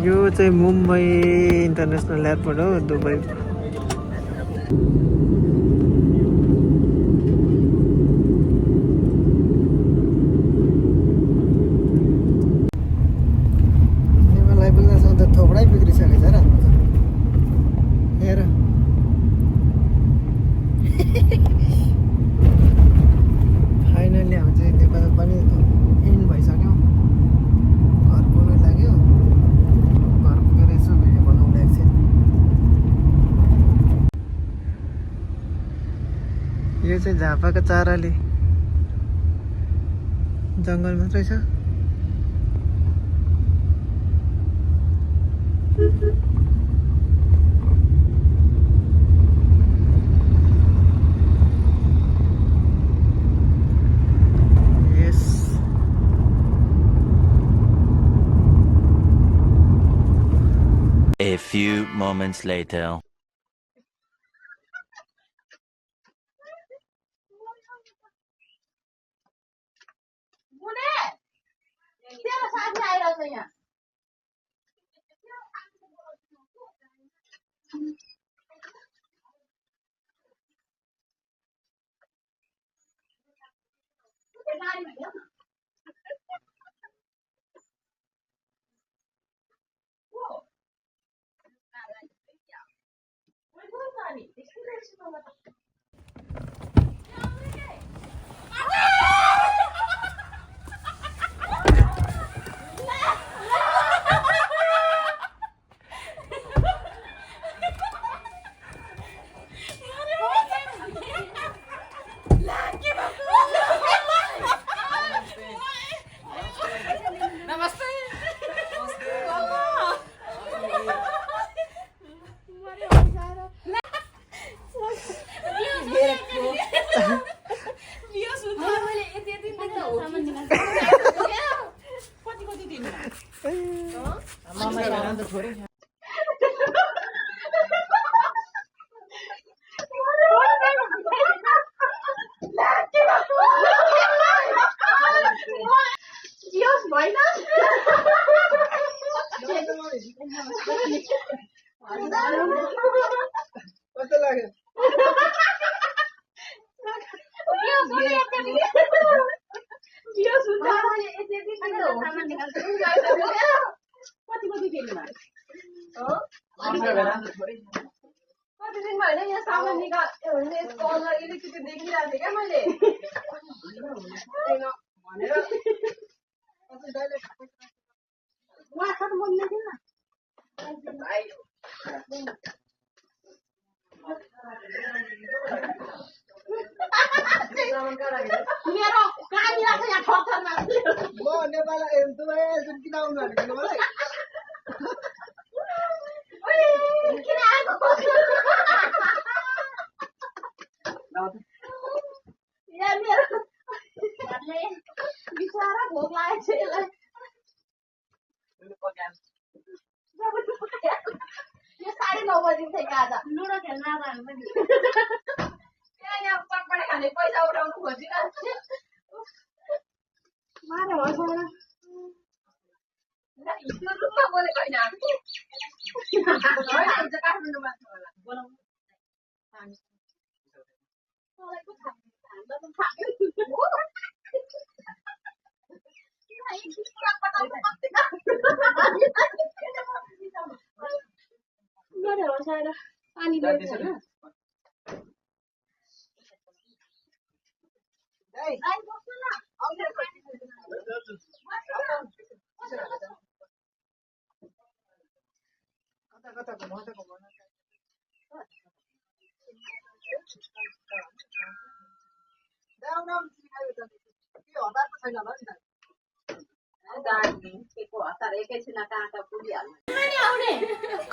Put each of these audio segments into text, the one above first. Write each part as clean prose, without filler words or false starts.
यो चाहिँ Mumbai international airport हो, दुबई। नेपाललाई पुग्दासम्म त थोपडै बिग्रिसकेको छ र हेर। फाइनली हामी चाहिँ नेपाल पनि इन भइसक्यौँ। घर पुग्नु लाग्यो। घर पुगेर यसो भिडियो बनाउनु लाग्छ। यो चाहिँ झापाको चाराले जङ्गल मात्रै छ। A few moments later. कस्तो लाग्यो?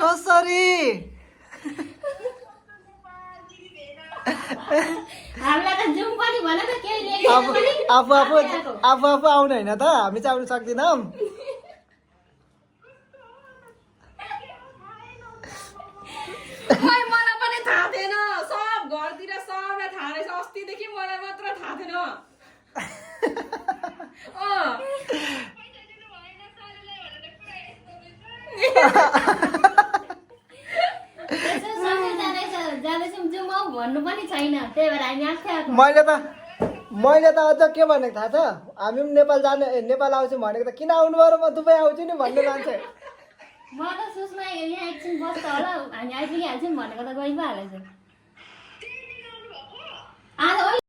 कसरी आफू आउनु होइन त, हामी चाहिँ आउनु सक्दैनौँ। मलाई पनि थाहा थिएन, सब घरतिर सबलाई थाहा रहेछ। अस्तिदेखि मलाई मात्र थाहा थिएन। यसो सँगै जाँदैछौँ जाउँ हौ भन्नु पनि छैन त्यही भएर हामी आएको मैले त अझ के भनेको थाहा छ हामी पनि नेपाल आउँछौँ भनेको त किन आउनु पर्यो म दुबई आउँछु नि भन्ने मान्छे म त सुषमा यहाँ एकछिन बस्छ होला हामी आइपुगिहाल्छौँ भनेको त गइ पो हालेछ आज